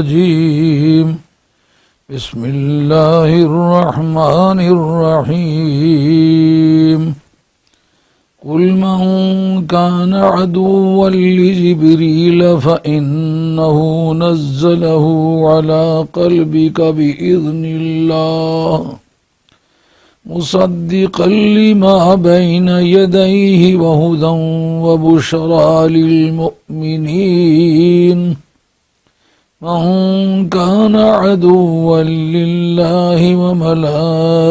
الرجيم بسم الله الرحمن الرحيم قل من كان عدوا لجبريل فإنه نزله على قلبك بإذن الله مصدقا لما بين يديه وهدى وبشرى للمؤمنين من كان عدوا لله وملائكته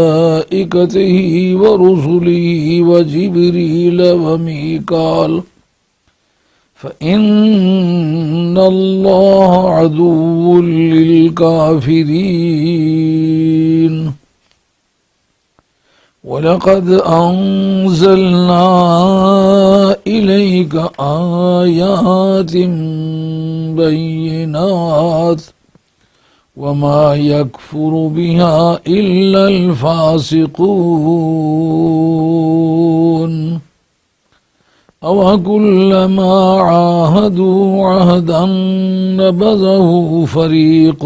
ورسله وجبريل وميكال فإن الله عدو للكافرين ولقد أنزلنا إليك آيات بينات وما يكفر بها إلا الفاسقون أوكلما عاهدوا عهدا نبذه فريق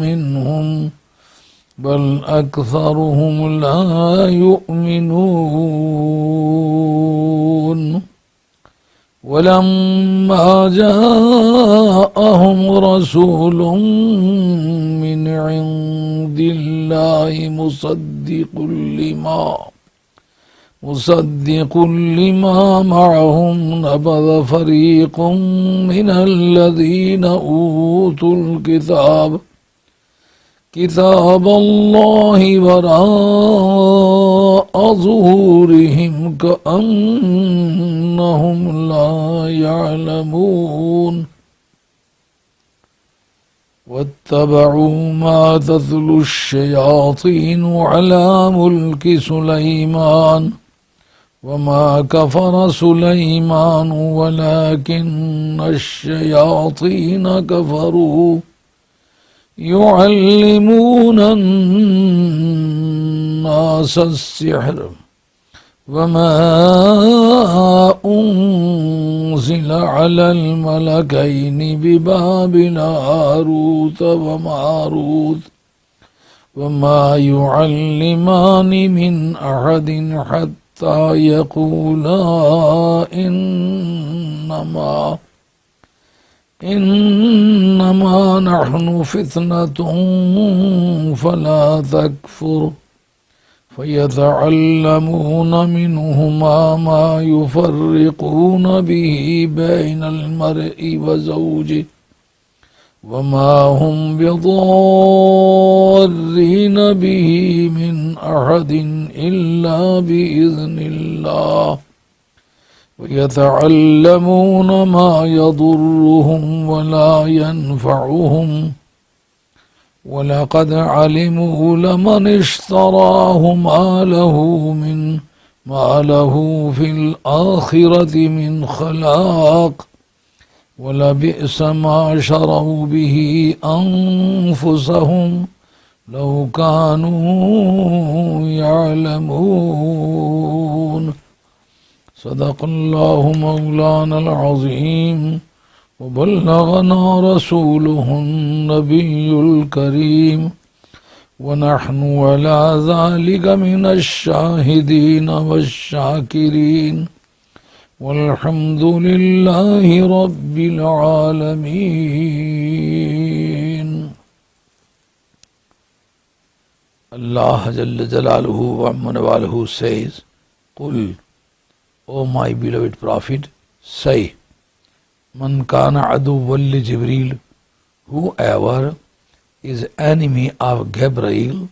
منهم بل أكثرهم لا يؤمنون ولما جاءهم رسول من عند الله مصدق لما معهم نبذ فريق من الذين أوتوا كتاب الله وراء ظهورهم كأنهم لا يعلمون واتبعوا ما تتلو الشياطين على ملك سليمان وما كفر سليمان ولكن الشياطين كفروا يعلمون الناس السحر وما أنزل على الملكين ببابل هاروت وماروت وما يعلمان من أحد حتى يقولا إنما نحن فتنة فلا تكفر فيتعلمون منهما ما يفرقون به بين المرء وزوجه وما هم بضارين به من أحد إلا بإذن الله ويتعلمون ما يضرهم ولا ينفعهم ولقد علموا لمن اشتراه ما له في الآخرة من خلاق ولبئس ما شروا به أنفسهم لو كانوا يعلمون صدق الله مولانا العظيم وبلغنا رسوله النبي الكريم ونحن على ذلك من الشاهدين والشاكرين والحمد لله رب العالمين. Allah Jalla Jalaluhu wa Amma Nawaluhu says, Qul, O my beloved Prophet, say, Man kana aduwwan li Jibreel, whoever is enemy of Gabriel,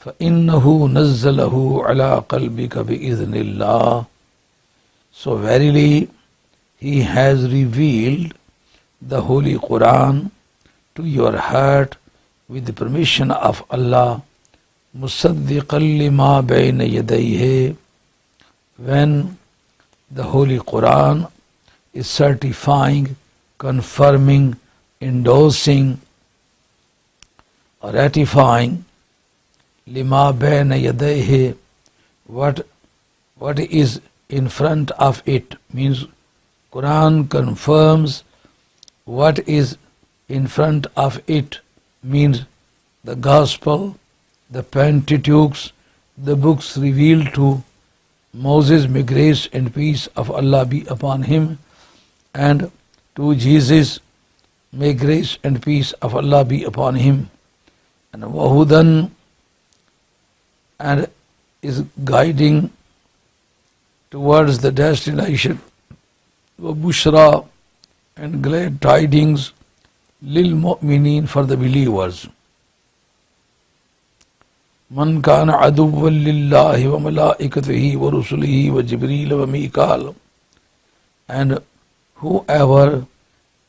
فَإِنَّهُ نَزَّلَهُ عَلَىٰ قَلْبِكَ بِإِذْنِ اللَّهِ. So verily, he has revealed the Holy Quran to your heart with the permission of Allah, مُصَدِّقًا لِمَا بَيْنَ يَدَيْهِ. When the Holy Quran is certifying, confirming, endorsing, or ratifying lima bayna yadayhi, what is in front of it, means Quran confirms what is in front of it means the Gospel, the Pentateuch, the books revealed to Moses, may grace and peace of Allah be upon him, and to Jesus, may grace and peace of Allah be upon him, and Wahudan, and is guiding towards the destination, Wabushra, and glad tidings, lil mu'mineen, for the believers. Man kana aduwwan lillahi wa malaikatihi wa rusulihi wa Jibreel wa Mikal, and whoever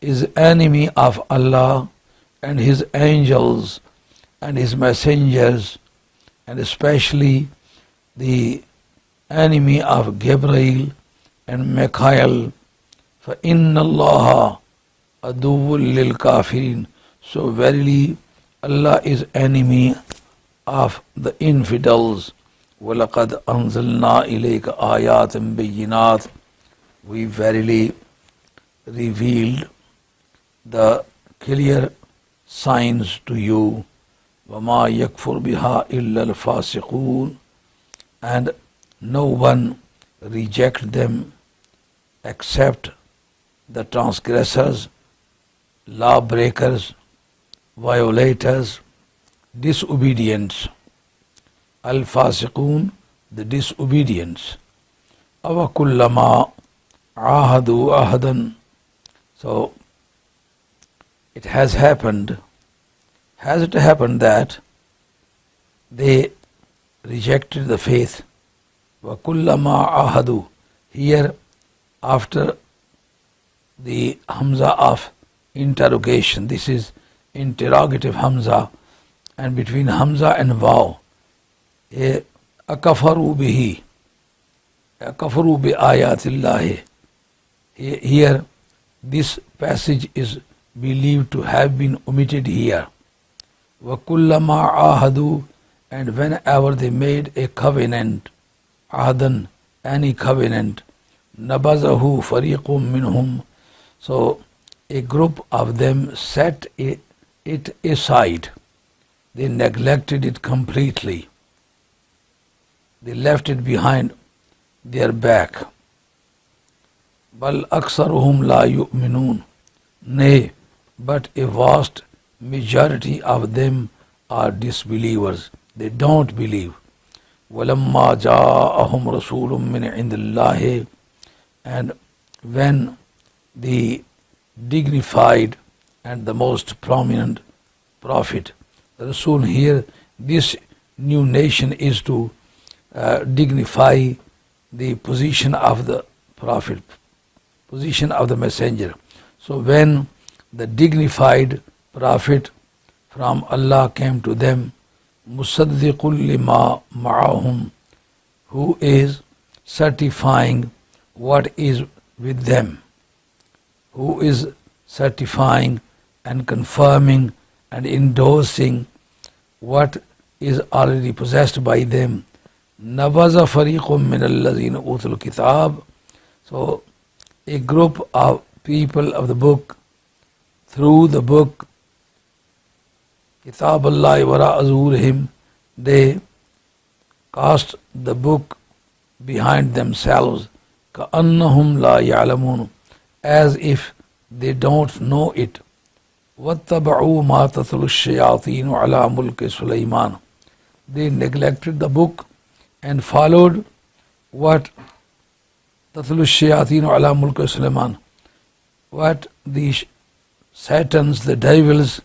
is enemy of Allah and his angels and his messengers, and especially the enemy of Gabriel and Michael, فَإِنَّ اللَّهَ عَدُوٌّ لِلْكَافِرِينَ, so verily Allah is enemy of the infidels. وَلَقَدْ أَنزَلْنَا إِلَيْكَ آيَاتٍ بَيِّنَاتٍ, we verily revealed the clear signs to you. وَمَا يَكْفُرْ بِهَا إِلَّا الْفَاسِقُونَ, and no one reject them except the transgressors, lawbreakers, violators, disobedience. Al-Fasiqun, the disobedience. أَوَكُلَّمَا عَاهَدُوا أَهْدًا, so it has happened that they rejected the faith. وَكُلَّمَا عَاهَدُوا, here after the Hamza of interrogation, this is interrogative Hamza, and between Hamza and Waw, أَكَفَرُوا بِهِ, أَكَفَرُوا بِآيَاتِ اللَّهِ, here this passage is believed to have been omitted here. وَكُلَّمَا عَاهَدُوا, and whenever they made a covenant, عَهْدًا, any covenant, نَبَذَهُ فَرِيقٌ مِّنْهُمْ, so a group of them set it aside. They neglected it completely. They left it behind their back. بَلْ أَكْثَرُهُمْ لَا يُؤْمِنُونَ, nay, but a vast majority of them are disbelievers. They don't believe. وَلَمَّا جَاءَهُمْ رَسُولٌ مِّنْ عِنْدِ اللَّهِ, and when the dignified and the most prominent prophet, Rasul here, this new nation is to dignify the position of the prophet, position of the messenger. So when the dignified prophet from Allah came to them, مُصَدِّقٌ لِمَا مَعَهُمْ, who is certifying what is with them, who is certifying and confirming and endorsing what is already possessed by them. نَبَذَ فَرِيقٌ مِّنَ الَّذِينَ أُوتُوا الْكِتَابَ, so a group of people of the book, through the book, Kitab Allah wara azurihim, they cast the book behind themselves, كَأَنَّهُمْ لَا يَعْلَمُونَ, as if they don't know it. وَاتَّبَعُوا مَا تَتْلُو الشَّيَاطِينُ عَلَى مُلْكِ سُلَيْمَانَ, they neglected the book and followed what تَتْلُو الشَّيَاطِينُ عَلَى مُلْكِ سُلَيْمَانَ, what the Satans, the devils,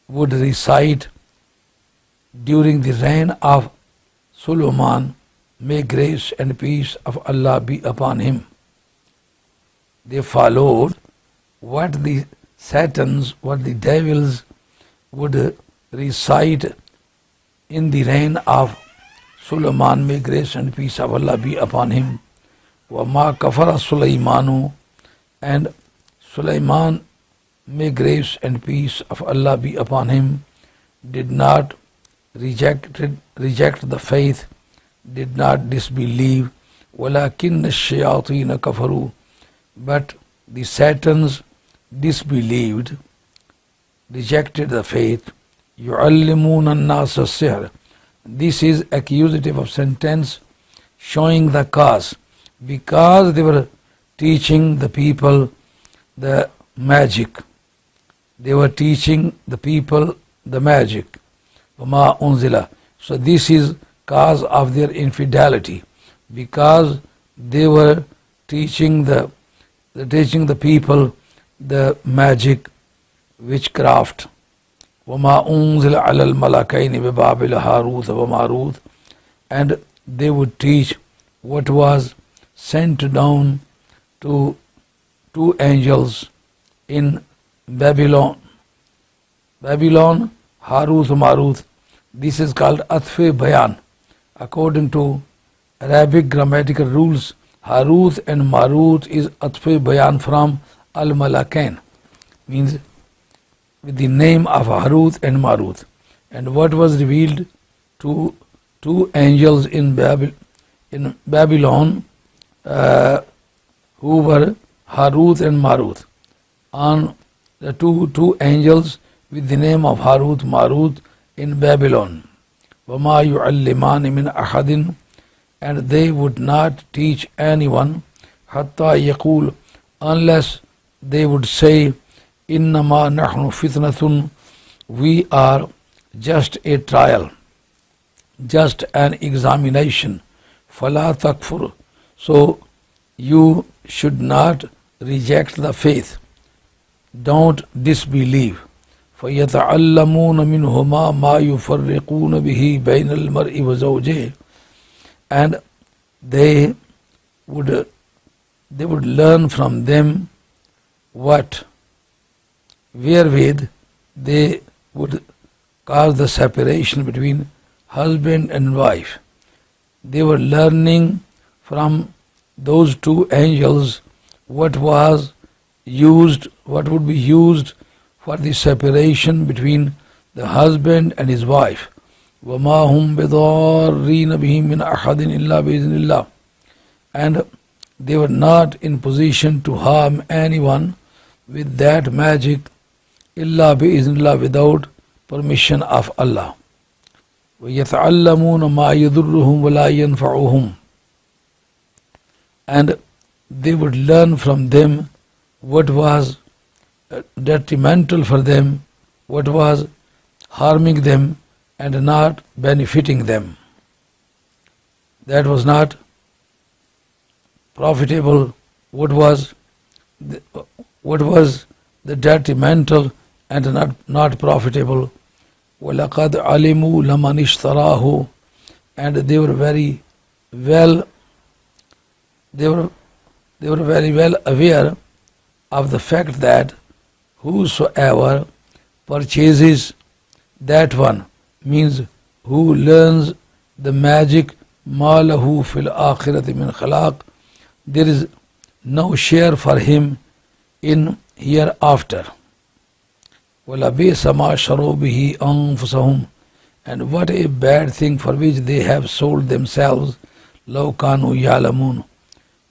would recite during the reign of Solomon, may grace and peace of Allah be upon him. They followed what the Satans, what the devils would recite in the reign of Solomon, may grace and peace of Allah be upon him. وَمَا كَفَرَ سُلَيْمَانُ, and Sulaiman, may grace and peace of Allah be upon him, did not reject the faith, did not disbelieve. وَلَكِنَّ الشَّيَاطِينَ كَفَرُوا, but the Satans disbelieved. rejected the faith. يُعَلِّمُونَ النَّاسَ السِّحْرَ. This is accusative of sentence showing the cause. Because they were teaching the people the magic. They were teaching the people the magic. وَمَا أُنزِلَ. So this is cause of their infidelity. Because they were teaching the people the magic, witchcraft. وَمَا أُنزِلَ عَلَى الْمَلَكَيْنِ بِبَابِلَ هَارُوتَ وَمَارُوتَ. And they would teach what was sent down to two angels in Babylon. Babylon, Harut, Marut. This is called Atfe Bayan. According to Arabic grammatical rules, Harut and Marut is Atfe Bayan from Al-Malakain. Means with the name of Harut and Marut. And what was revealed to two angels in Babylon, who were Harut and Marut. On the two angels with the name of Harut Marut in Babylon. وَمَا يُعَلِّمَانِ مِنْ أَحَدٍ. And they would not teach anyone حَتَّى يَقُولُ, unless they would say, إِنَّمَا نَحْنُ فِتْنَةٌ. We are just a trial, just an examination. فَلَا تَكْفُرُ. So you should not reject the faith. Don't disbelieve. فَيَتَعَلَّمُونَ مِنْهُمَا مَا يُفَرِّقُونَ بِهِ بَيْنَ الْمَرْءِ وَزَوْجِهِ. And they would learn from them wherewith they would cause the separation between husband and wife. They were learning from those two angels what would be used for the separation between the husband and his wife. وَمَا هُمْ بِضَارِّينَ بِهِ مِنْ أَحَدٍ إِلَّا بِإِذْنِ اللَّهِ. And they were not in position to harm anyone with that magic, إِلَّا بِإِذْنِ اللَّهِ, without permission of Allah. وَيَتَعَلَّمُونَ مَا يَضُرُّهُمْ وَلَا يَنْفَعُهُمْ. And they would learn from them what was detrimental for them, what was harming them and not benefiting them. That was not profitable. What was the detrimental and not profitable. وَلَقَدْ عَلِمُوا لَمَنِ اشْتَرَاهُ. And they were very well aware of the fact that whosoever purchases that one, means who learns the magic, مَا لَهُ فِي الْآخِرَةِ مِنْ خَلَاقٍ, there is no share for him in hereafter. وَلَبِئْسَ مَا شَرَوْا بِهِ أَنفُسَهُمْ. And what a bad thing for which they have sold themselves. لَوْ كَانُوا يَعْلَمُونَ.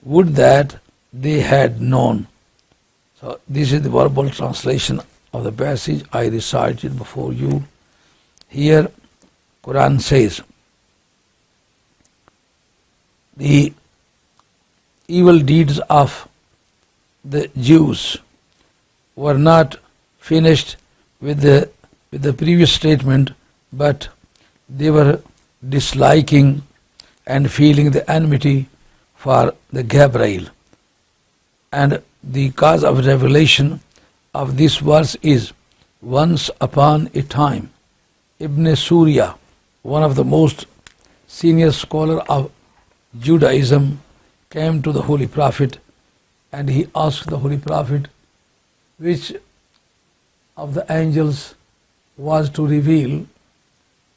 Would that they had known. So this is the verbal translation of the passage I recited before you. Here Quran says, the evil deeds of the Jews were not finished with the previous statement, but they were disliking and feeling the enmity for the Gabriel. And the cause of revelation of this verse is, once upon a time, Ibn Surya, one of the most senior scholar of Judaism, came to the Holy Prophet and he asked the Holy Prophet which of the angels was to reveal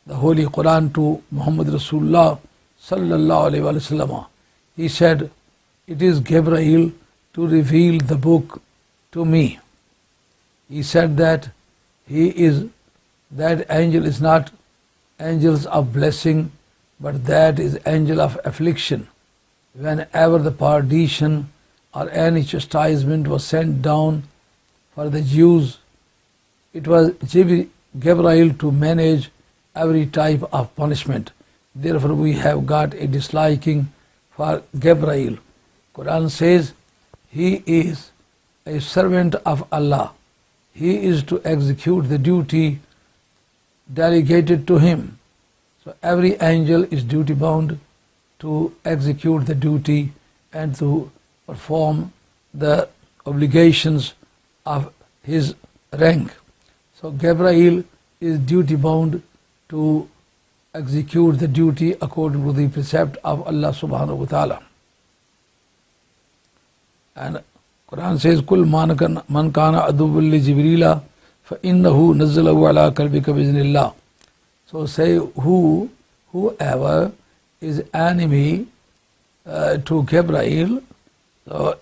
the Holy Quran to Muhammad Rasulullah sallallahu alaihi wasallam. He said, it is Gabriel to reveal the book to me. He said that that angel is not angels of blessing, but that is angel of affliction. Whenever the perdition or any chastisement was sent down for the Jews, it was Gabriel to manage every type of punishment. Therefore, we have got a disliking for Gabriel. Quran says he is a servant of Allah. He is to execute the duty delegated to him. So every angel is duty bound to execute the duty and to perform the obligations of his rank. So Gabriel is duty bound to execute the duty according to the precept of Allah subhanahu wa ta'ala. And Quran says, Kul man kana aduwwun li Jibrila fa innahu nazzalahu ala qalbika bi'iznillah. So say whoever is enemy to Gabriel, so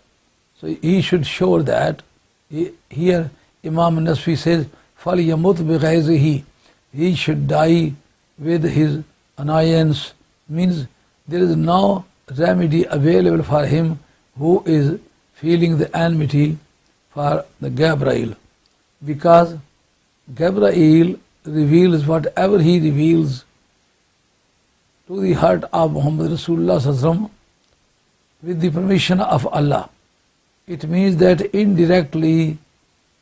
he should show that. Here Imam Nasfi says, فَلْيَمُتْ بِغَيْظِهِ, he should die with his annoyance. Means there is no remedy available for him who is feeling the enmity for the Gabriel, because Gabriel reveals whatever he reveals to the heart of Muhammad Rasulullah Sallallahu Alaihi Wasallam with the permission of Allah. It means that indirectly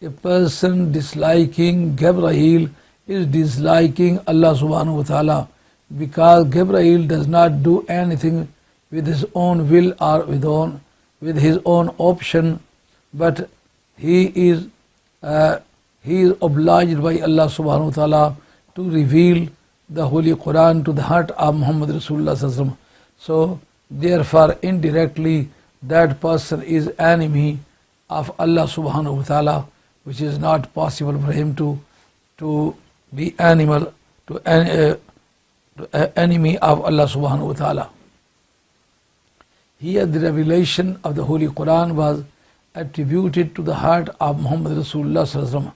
a person disliking Gabriel is disliking Allah subhanahu wa ta'ala, because Gabriel does not do anything with his own will or with his own option, but he is obliged by Allah subhanahu wa ta'ala to reveal the Holy Quran to the heart of Muhammad Rasulullah Sallallahu Alaihi Wasallam. So therefore indirectly that person is enemy of Allah subhanahu wa ta'ala, which is not possible for him to be enemy of Allah subhanahu wa ta'ala. Here the revelation of the Holy Quran was attributed to the heart of Muhammad Rasulullah Sallallahu Alaihi Wasallam,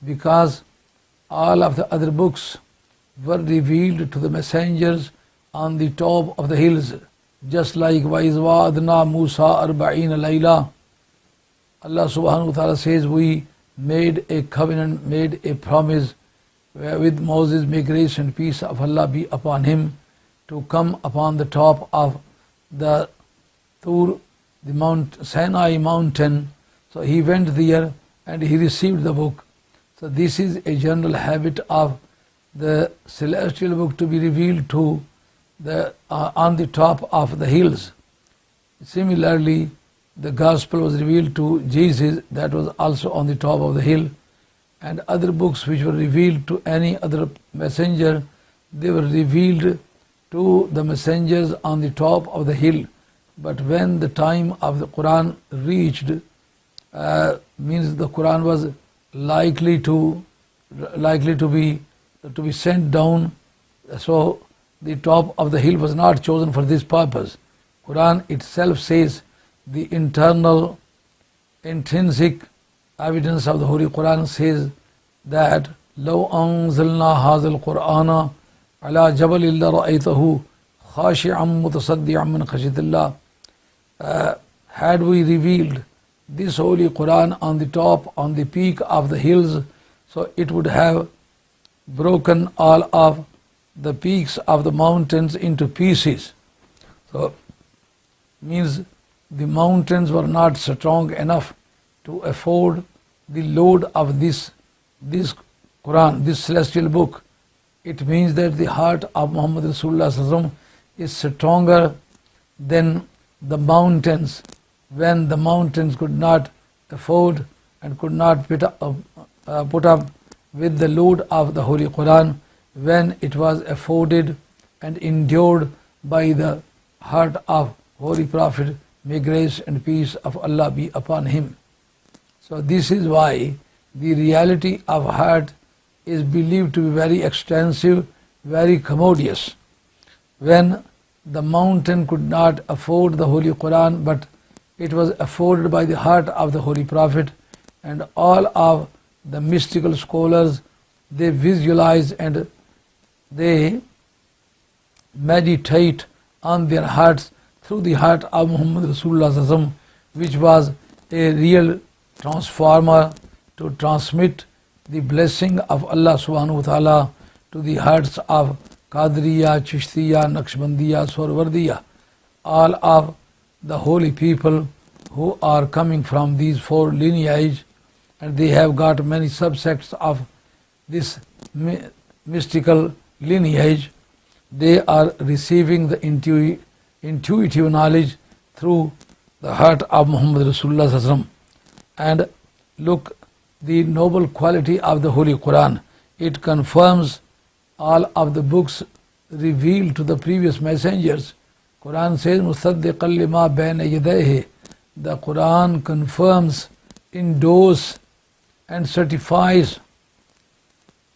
because all of the other books were revealed to the messengers on the top of the hills, just like وَإِذْ وَعَدْنَا مُوسَىٰ أَرْبَعِينَ لَيْلًا. Allah subhanahu wa ta'ala says, we made a covenant, made a promise with Moses, may grace and peace of Allah be upon him, to come upon the top of the Tur, the Mount Sinai mountain. So he went there and he received the book. So this is a general habit of the celestial book to be revealed to the on the top of the hills. Similarly, the gospel was revealed to Jesus, that was also on the top of the hill, and other books which were revealed to any other messenger, they were revealed to the messengers on the top of the hill. But when the time of the Quran reached, means the Quran was likely to be sent down, so the top of the hill was not chosen for this purpose. Quran itself says the internal intrinsic evidence of the Holy Quran says that لو أنزلنا هذا القرآن على جبل لرأيته خاشعا متصدعا من خشية الله. Had we revealed this Holy Quran on the top, on the peak of the hills, so it would have broken all of the peaks of the mountains into pieces. So means the mountains were not strong enough to afford the load of this Quran, this celestial book. It means that the heart of Muhammad Rasulullah Sallallahu Alaihi Wasallam is stronger than the mountains, when the mountains could not afford and could not put up with the load of the Holy Quran, when it was afforded and endured by the heart of Holy Prophet, may grace and peace of Allah be upon him. So this is why the reality of heart is believed to be very extensive, very commodious. When the mountain could not afford the Holy Quran, but it was afforded by the heart of the Holy Prophet, and all of the mystical scholars, they visualize and they meditate on their hearts through the heart of Muhammad Rasulullah Sallallahu Alaihi Wasallam, which was a real transformer to transmit the blessing of Allah subhanahu wa ta'ala to the hearts of Qadriya, Chishtiya, Naqshbandiya, Swarwardiya, all of the holy people who are coming from these four lineage, and they have got many subsects of this mystical lineage. They are receiving the intuitive knowledge through the heart of Muhammad Rasulullah Sallallahu Alaihi Wasallam. And look, the noble quality of the Holy Quran. It confirms all of the books revealed to the previous messengers. Quran says, "Musaddiqan lima bayna yadayhi." The Quran confirms, endorses, and certifies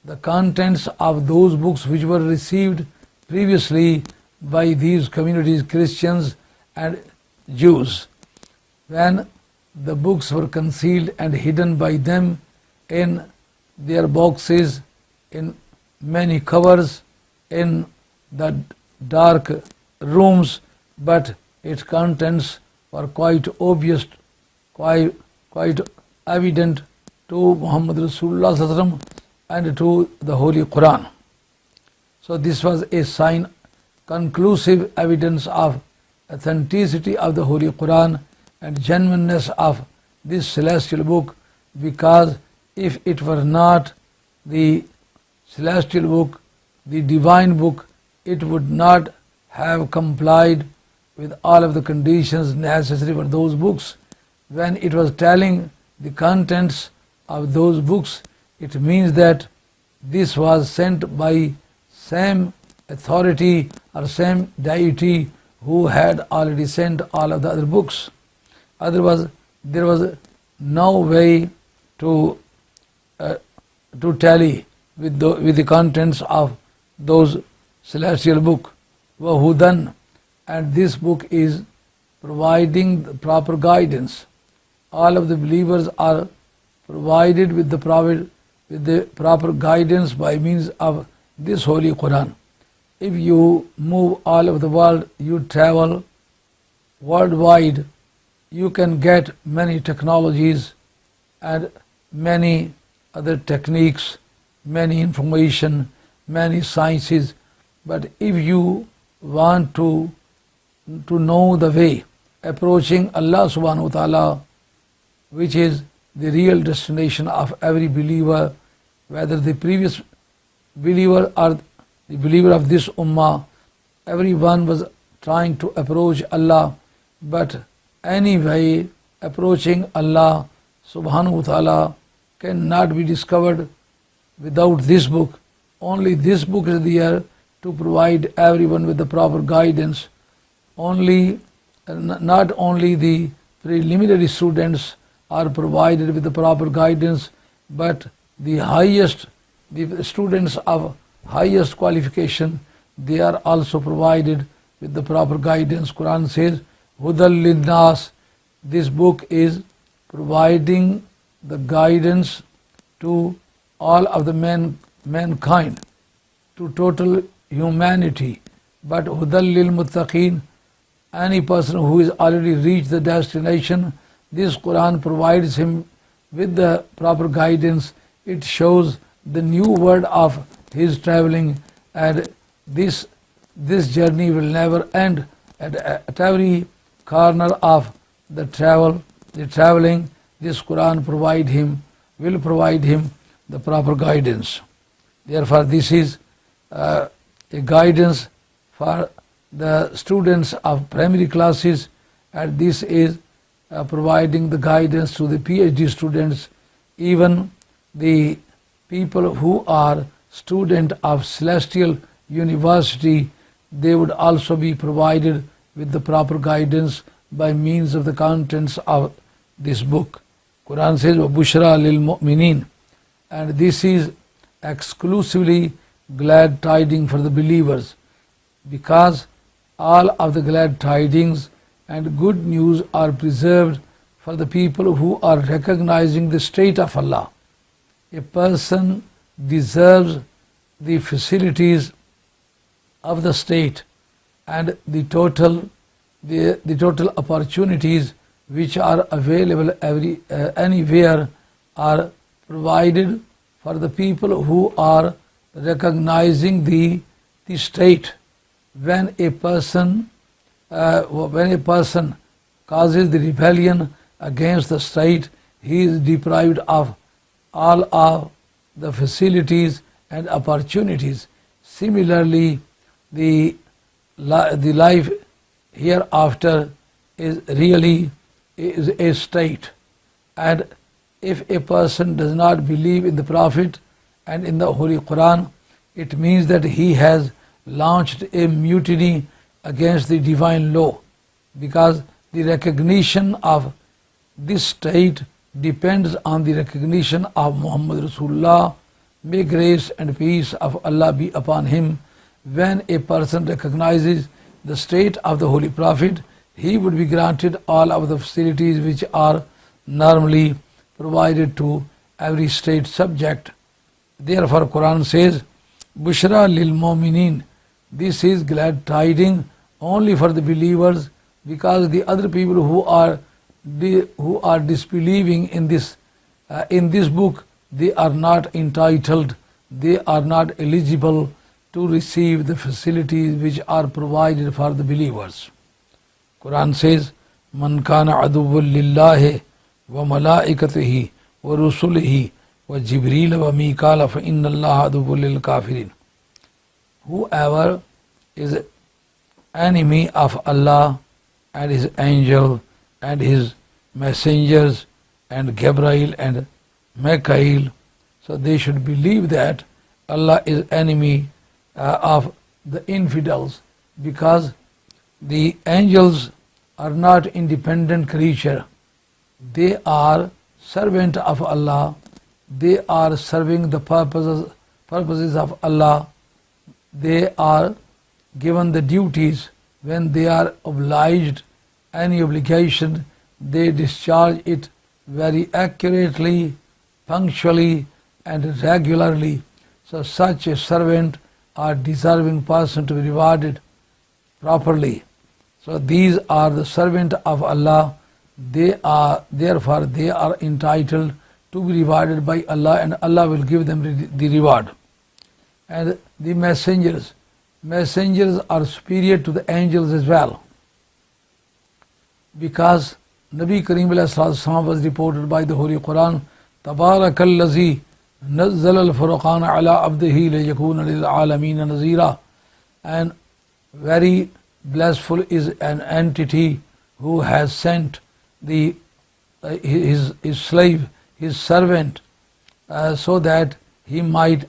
the contents of those books which were received previously by these communities, Christians and Jews. When the books were concealed and hidden by them in their boxes, in many covers, in the dark rooms, but its contents were quite obvious, quite evident to Muhammad Rasulullah Sallallahu Alaihi Wasallam and to the Holy Quran. So this was a sign, conclusive evidence of authenticity of the Holy Quran and genuineness of this celestial book, because if it were not the celestial book, the divine book, it would not have complied with all of the conditions necessary for those books. When it was telling the contents of those books, it means that this was sent by same authority or same deity who had already sent all of the other books. Otherwise, there was no way to tally with the contents of those celestial book. Wahudan, and this book is providing the proper guidance. All of the believers are provided with the proper guidance by means of this Holy Quran. If you move all over the world, you travel worldwide, you can get many technologies and many other techniques, many information, many sciences. But if you want to know the way approaching Allah subhanahu wa ta'ala, which is the real destination of every believer, whether the previous believer or the believer of this ummah, everyone was trying to approach Allah. But anyway, approaching Allah subhanahu wa ta'ala cannot be discovered without this book. Only this book is there to provide everyone with the proper guidance. Not only the preliminary students are provided with the proper guidance, but the students of highest qualification, they are also provided with the proper guidance. Quran says, Hudal Linnas. This book is providing the guidance to all of the mankind, to total humanity. But Hudal lil Muttaqeen, any person who has already reached the destination, this Quran provides him with the proper guidance. It shows the new word of his traveling, and this journey will never end. At every corner of the traveling, this Quran will provide him the proper guidance. Therefore, this is a guidance for the students of primary classes, and this is providing the guidance to the PhD students. Even the people who are student of Celestial University, they would also be provided with the proper guidance by means of the contents of this book. Quran says, وَبُشْرَى لِلْمُؤْمِنِينَ, and this is exclusively glad tidings for the believers, because all of the glad tidings and good news are preserved for the people who are recognizing the state of Allah. A person deserves the facilities of the state and the total opportunities which are available anywhere are provided for the people who are recognizing the state. When a person causes the rebellion against the state, he is deprived of all of the facilities and opportunities. Similarly, the life hereafter is really is a state. And if a person does not believe in the Prophet and in the Holy Quran, it means that he has launched a mutiny against the divine law, because the recognition of this state depends on the recognition of Muhammad Rasulullah. May grace and peace of Allah be upon him. When a person recognizes the state of the Holy Prophet, he would be granted all of the facilities which are normally provided to every state subject. Therefore, Quran says, Bushra lil Mu'minin. This is glad tidings only for the believers, because the other people who are disbelieving in this book, they are not entitled, they are not eligible to receive the facilities which are provided for the believers. Quran says, Man kana aduwwun lillahi wa malaikatihi wa rusulihi wa Jibreel wa Mikala fa inna Allah aduwwun lil kafirin. Whoever is enemy of Allah and his angel and his messengers and Gabriel and Michael, so they should believe that Allah is enemy of the infidels, because the angels are not independent creature. They are servant of Allah. They are serving the purposes of Allah. They are given the duties. When they are obliged any obligation, they discharge it very accurately, punctually and regularly. So such a servant or deserving person to be rewarded properly. So these are the servant of Allah. Therefore they are entitled to be rewarded by Allah, and Allah will give them the reward. And the messengers are superior to the angels as well, because Nabi Kareem was reported by the Holy Quran, Tabarakallazi nazzala al-furqana ala abdihi liyakuna lil alamina nazira. And very blessful is an entity who has sent his slave, his servant, so that he might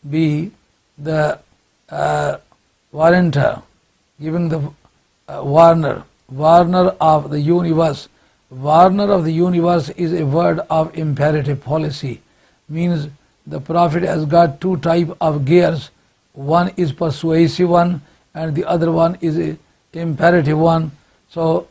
be the warrantor, giving the warner of the universe. Warner of the universe is a word of imperative policy, means the Prophet has got two types of gears. One is persuasive one and the other one is a imperative one. So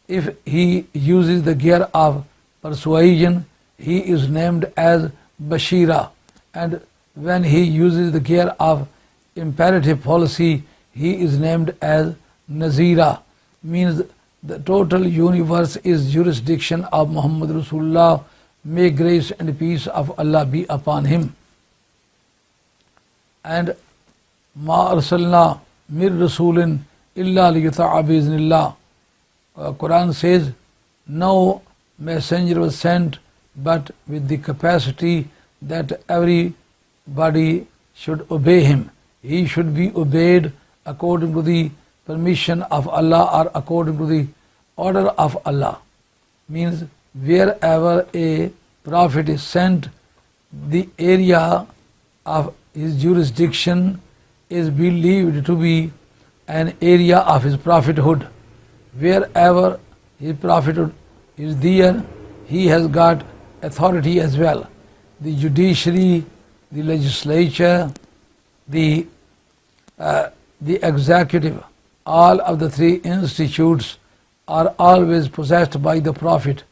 if he uses the gear of persuasion, he is named as Bashira, and when he uses the gear of imperative policy, he is named as Nazira, means the total universe is jurisdiction of Muhammad Rasulullah. May grace and peace of Allah be upon him. And Ma arsalna mir rasulin illa liyuta'a biiznillah. Quran says, no messenger was sent but with the capacity that everybody should obey him. He should be obeyed according to the permission of Allah or according to the order of Allah. Means wherever a prophet is sent, the area of his jurisdiction is believed to be an area of his prophethood. Wherever his prophethood is there, he has got authority as well. The judiciary, the legislature, the executive, all of the three institutes are always possessed by the Prophet.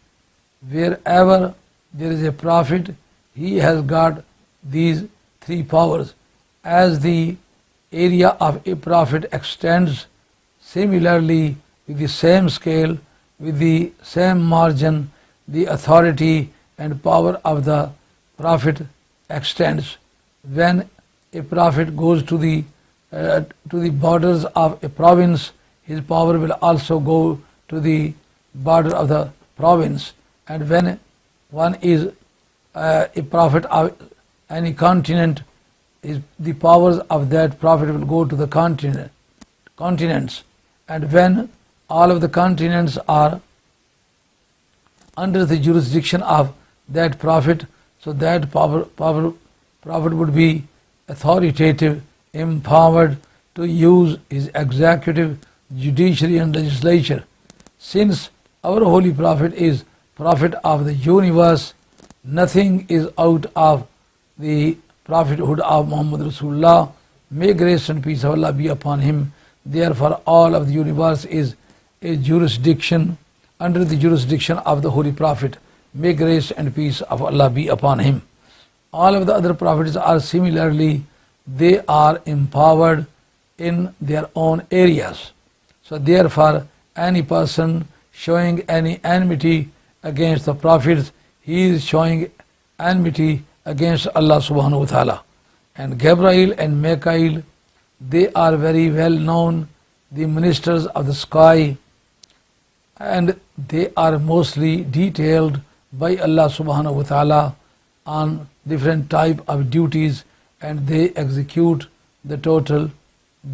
Wherever there is a Prophet, he has got these three powers. As the area of a Prophet extends, similarly with the same scale, with the same margin, the authority and power of the Prophet extends. When a prophet goes to the borders of a province, his power will also go to the border of the province. And when one is a prophet of any continent, the powers of that prophet will go to the continents. And when all of the continents are under the jurisdiction of that prophet, so that prophet would be authoritative, empowered to use his executive, judiciary and legislature. Since our holy prophet is prophet of the universe, nothing is out of the prophethood of Muhammad Rasulullah. May grace and peace of Allah be upon him. Therefore all of the universe is a jurisdiction under the jurisdiction of the holy prophet. May grace and peace of Allah be upon him. All of the other prophets are similarly, they are empowered in their own areas. So therefore any person showing any enmity against the prophets, he is showing enmity against Allah subhanahu wa ta'ala. And Gabriel and Michael, they are very well known, the ministers of the sky, and they are mostly detailed by Allah subhanahu wa ta'ala on different type of duties, and they execute the total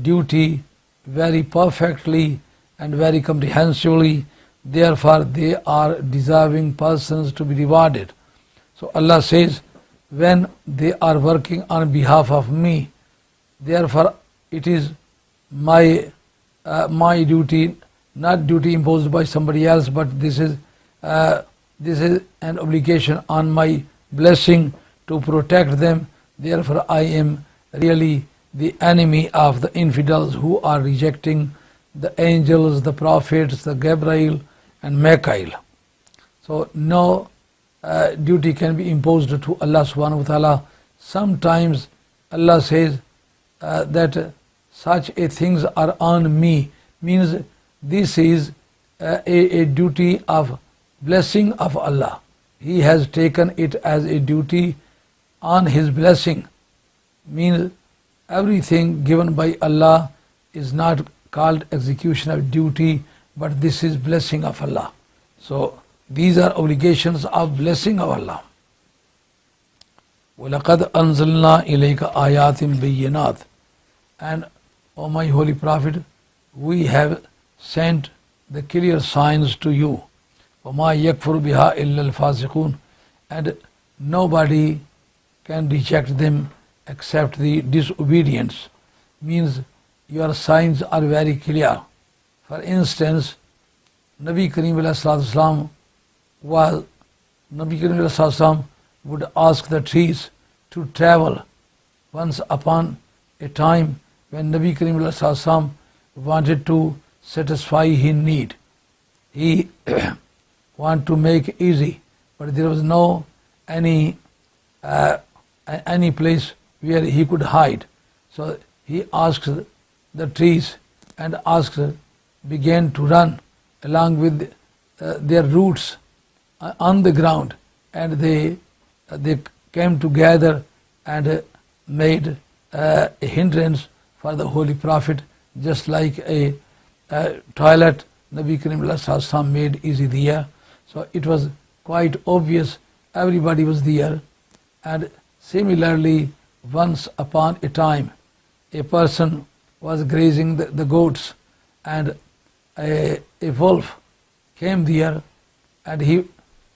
duty very perfectly and very comprehensively. Therefore they are deserving persons to be rewarded. So Allah says, when they are working on behalf of me, therefore it is my duty, not duty imposed by somebody else, but this is an obligation on my blessing to protect them. Therefore I am really the enemy of the infidels who are rejecting the angels, the prophets, the Gabriel and Michael. So no duty can be imposed to Allah subhanahu wa ta'ala. Sometimes Allah says that such a things are on me, means this is a duty of blessing of Allah. He has taken it as a duty on his blessing. Means everything given by Allah is not called execution of duty, but this is blessing of Allah. So these are obligations of blessing of Allah. وَلَقَدْ أَنزَلْنَا إِلَيْكَ آيَاتٍ بَيِّنَاتٍ. And, O my holy prophet, we have sent the clear signs to you. وَمَا يَكْفُرُ بِهَا إِلَّا الْفَاسِقُونَ. And nobody can reject them except the disobedience. Means your signs are very clear. For instance, Nabi Kareem would ask the trees to travel. Once upon a time when Nabi Kareem wanted to satisfy his need, he wanted to make it easy, but there was no any place where he could hide. So he asked the trees, and began to run along with their roots on the ground, and they came together and made a hindrance for the holy prophet, just like a toilet Nabi Kareem made easy there. So it was quite obvious everybody was there. And similarly, once upon a time, a person was grazing the goats, and a wolf came there, and he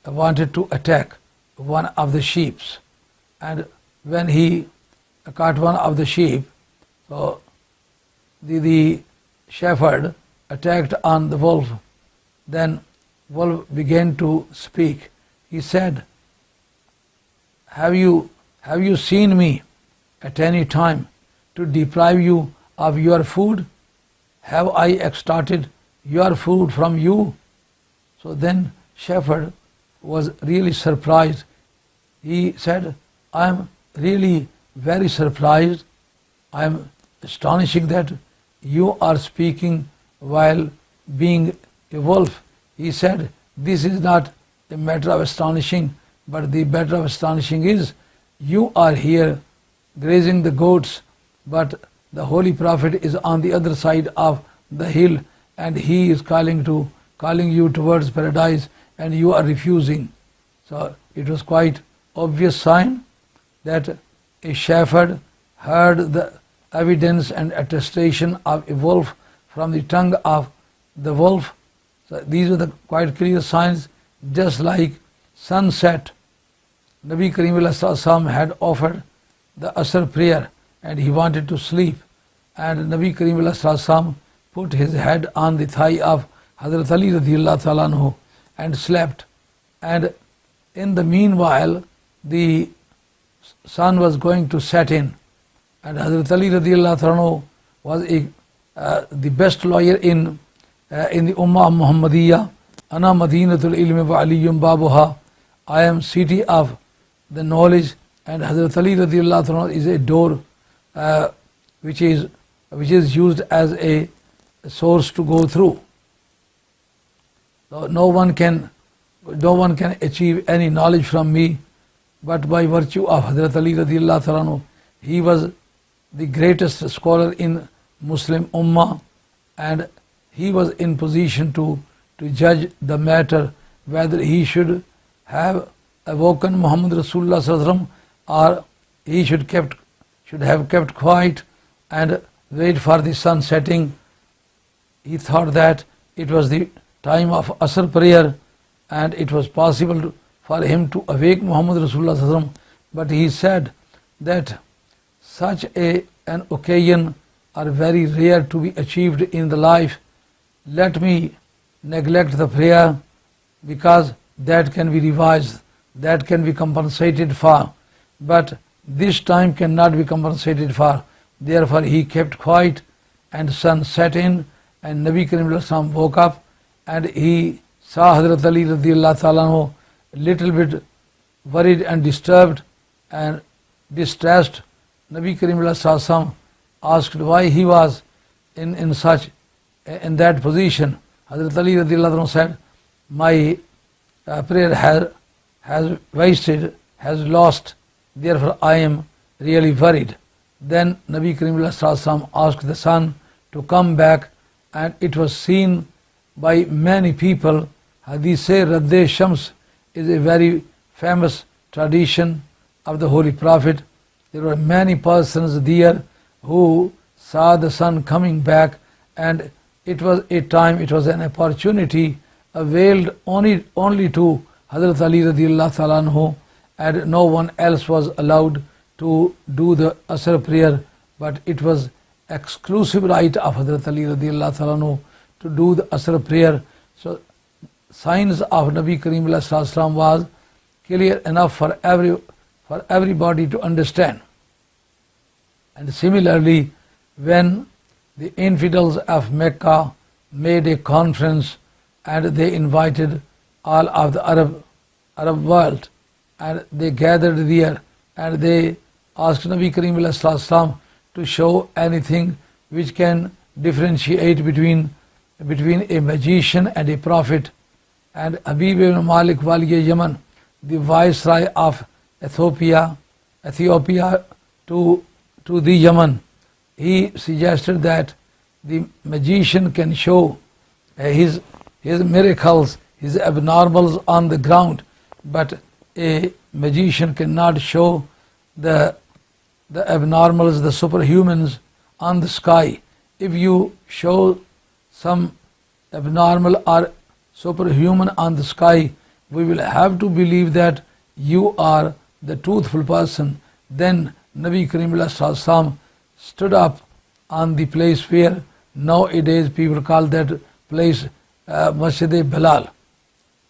wanted to attack one of the sheep. And when he caught one of the sheep, so the shepherd attacked on the wolf. Then wolf began to speak. He said, have you seen me at any time to deprive you of your food? Have I extorted your food from you? So then shepherd was really surprised. He said, I am really very surprised. I am astonishing that you are speaking while being a wolf. He said, this is not a matter of astonishing, but the matter of astonishing is you are here grazing the goats, but the Holy Prophet is on the other side of the hill and he is calling you towards paradise and you are refusing. So it was quite obvious sign that a shepherd heard the evidence and attestation of a wolf from the tongue of the wolf. So these are the quite clear signs. Just like sunset, Nabi Kareem had offered the Asr prayer and he wanted to sleep, and Nabi Kareem put his head on the thigh of Hazrat Ali radiallahu ta'ala anhu and slept. And in the meanwhile, the sun was going to set in, and Hazrat Ali radiallahu ta'ala anhu was the best lawyer in the Ummah Muhammadiyah. Ana Madinatul Ilmi wa Aliyum Babuha. I am city of the knowledge, and Hazrat Ali radiallahu ta'ala is a door which is used as a source to go through. So no one can achieve any knowledge from me but by virtue of Hazrat Ali radiallahu ta'ala. He was the greatest scholar in Muslim Ummah, and he was in position to judge the matter whether he should have awoken Muhammad Rasulullah sallallahu alaihi wasallam or he should have kept quiet and wait for the sun setting. He thought that it was the time of Asr prayer and it was possible for him to awake Muhammad Rasulullah sallallahu alaihi wasallam, but he said that such an occasion are very rare to be achieved in the life. Let me neglect the prayer because that can be revised, that can be compensated for, but this time cannot be compensated for. Therefore he kept quiet and sun set in, and Nabi Kareem woke up and he saw Hazrat Ali radiallahu ta'ala a little bit worried and disturbed and distressed. Nabi Kareem asked why he was in that position. Hazrat Ali radiallahu anhu said, my prayer has wasted, has lost, therefore I am really worried. Then Nabi Kareem asked the sun to come back, and it was seen by many people. Hadith say Radde Shams is a very famous tradition of the Holy Prophet. There were many persons there who saw the sun coming back, and it was a time, it was an opportunity availed only to Hazrat Ali radiallahu ta'ala anhu, and no one else was allowed to do the Asr prayer, but it was exclusive right of Hazrat Ali radiallahu ta'ala anhu to do the Asr prayer. So signs of Nabi Kareem was clear enough for everybody to understand. And similarly, when the infidels of Mecca made a conference and they invited all of the Arab world, and they gathered there and they asked Nabi Kareem to show anything which can differentiate between a magician and a prophet. And Habib ibn Malik Wali Yaman, the viceroy of Ethiopia to the Yemen, he suggested that the magician can show his miracles, his abnormals on the ground, but a magician cannot show the abnormals, the superhumans on the sky. If you show some abnormal or superhuman on the sky, we will have to believe that you are the truthful person. Then Nabi Kareem stood up on the place where nowadays people call that place Masjid-e-Bilal.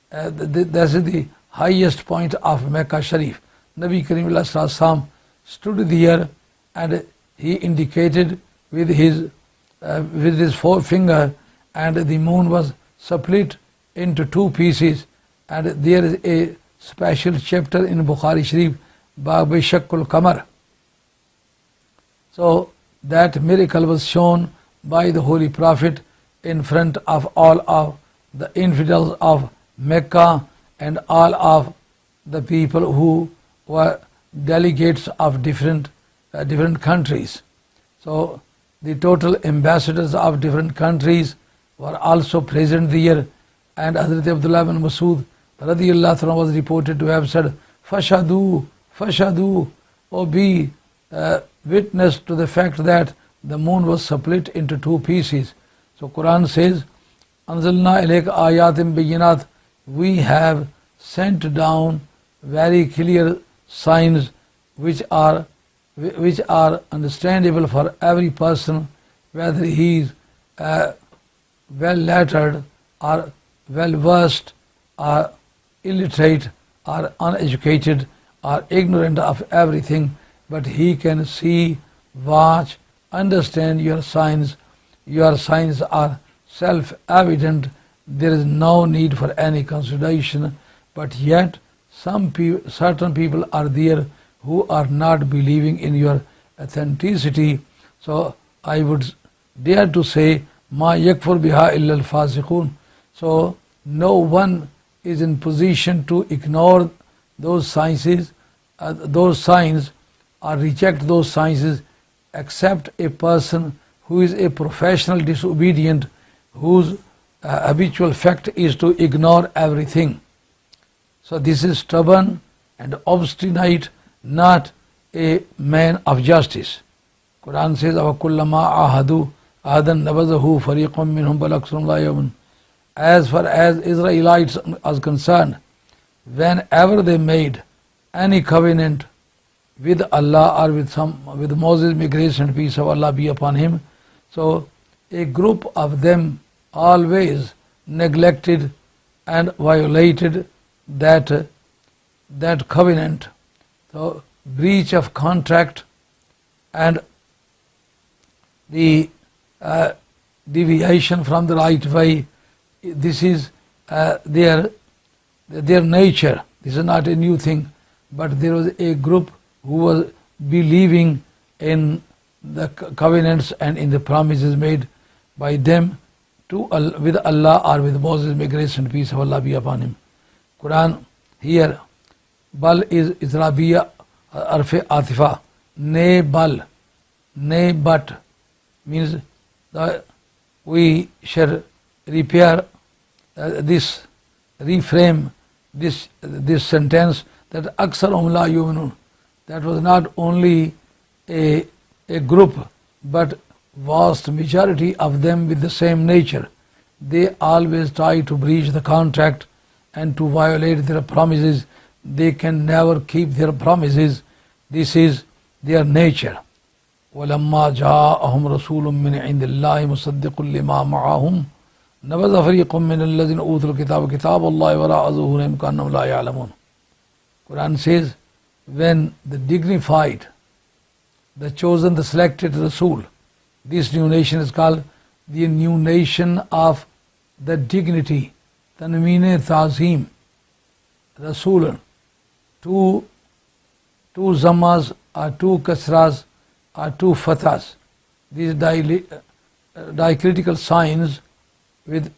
That is the highest point of Mecca Sharif. Nabi Kareem stood there and he indicated with his forefinger, and the moon was split into two pieces. And there is a special chapter in Bukhari Sharif, Bab Shakkul Qamar. So that miracle was shown by the Holy Prophet in front of all of the infidels of Mecca and all of the people who were delegates of different countries. So the total ambassadors of different countries were also present there, and Hazrat Abdullah bin Masud radiyallahu anhu was reported to have said, Fashadu, Fashadu, or be witness to the fact that the moon was split into two pieces. So Quran says, Anzalna ilayka ayatim bayyinat, we have sent down very clear signs which are understandable for every person, whether he is well lettered or well versed or illiterate or uneducated or ignorant of everything, but he can see, watch, understand your signs. Your signs are self-evident. There is no need for any consideration, but yet certain people are there who are not believing in your authenticity. So I would dare to say, Ma yakfur biha illa al-fasiqun. So no one is in position to ignore those signs or reject those signs except a person who is a professional disobedient, whose habitual fact is to ignore everything. So this is stubborn and obstinate, not a man of justice. Quran says, "Awakullama ahadu ahadan nabazahu fariqum minhum bal aktharuhum la ya'lamun." As far as Israelites are concerned, whenever they made any covenant with Allah or with Moses, may grace and peace of Allah be upon him, so a group of them always neglected and violated that covenant. So breach of contract and the deviation from the right way, this is their nature. This is not a new thing, but there was a group who was believing in the covenants and in the promises made by them with Allah or with Moses, may grace and peace of Allah be upon him. Quran here, bal is Israbiya arfe atifa, ne bal, ne but, means that we shall repair this, reframe this sentence, that aksaruhum la yu'minun. That was not only a group, but vast majority of them with the same nature. They always try to breach the contract and to violate their promises. They can never keep their promises. This is their nature. وَلَمَّا جَاءَهُمْ رَسُولٌ مِّنْ عِنْدِ اللَّهِ مُصَدِّقٌ لِمَا مَعَهُمْ نَبَذَ فَرِيقٌ مِّنَ الَّذِينَ أُوتُوا الْكِتَابَ كِتَابَ اللَّهِ وَرَاءَ ظُهُورِهِمْ كَأَنَّهُمْ لَا يَعْلَمُونَ. Quran says, when the dignified, the chosen, the selected Rasul, this new nation is called the new nation of the dignity, Tanweene Ta'zeem, Rasulun. Two Zammas or two Kasras or two Fathas. These diacritical signs with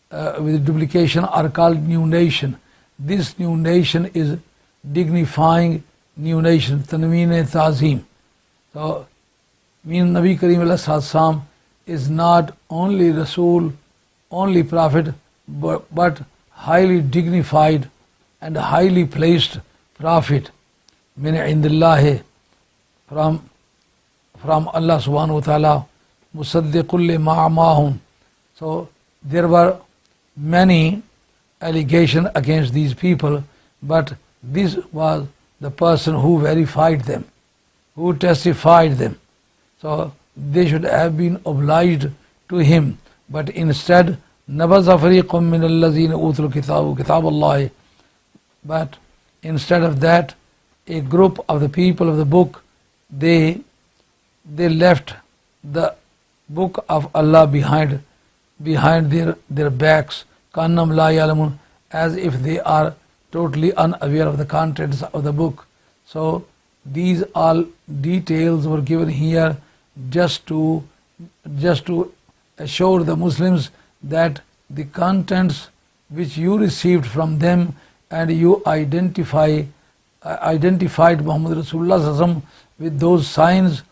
duplication are called new nation. This new nation is dignifying new nation, Tanweene Ta'zeem. So, Nabi Kareem Alayhi Salam is not only Rasul, only Prophet, but highly dignified and highly placed Prophet. Min indillahi, from Allah subhanahu wa ta'ala, musaddiqul lima ma'ahum. So there were many allegations against these people, but this was the person who verified them, who testified them. So they should have been obliged to him, but instead, nabaza fariqum min allazina utul kitab Allah. But instead of that, a group of the people of the book, they left the book of Allah behind their backs, kannam la ya'lamun, as if they are totally unaware of the contents of the book. So these all details were given here just to assure the Muslims that the contents which you received from them and you identify identified Muhammad Rasulullah sallallahu alaihi wasallam with those signs,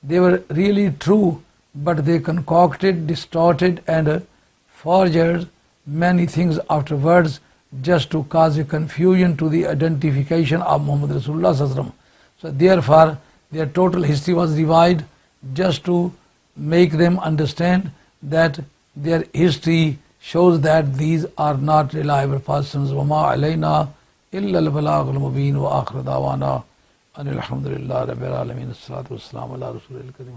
they were really true, but they concocted, distorted and forged many things afterwards just to cause a confusion to the identification of Muhammad Rasulullah sallallahu alaihi wasallam. So therefore their total history was revised just to make them understand that their history shows that these are not reliable persons. وَمَا عَلَيْنَا إِلَّا الْبَلَاغُ الْمُبِينُ وَآخِرُ دَعْوَانَا أَنِ الْحَمْدُ لِلَّهِ رَبِّ الْعَالَمِينَ الصَّلَاةُ وَالسَّلَامُ عَلَى رَسُولِهِ الْكَرِيمِ.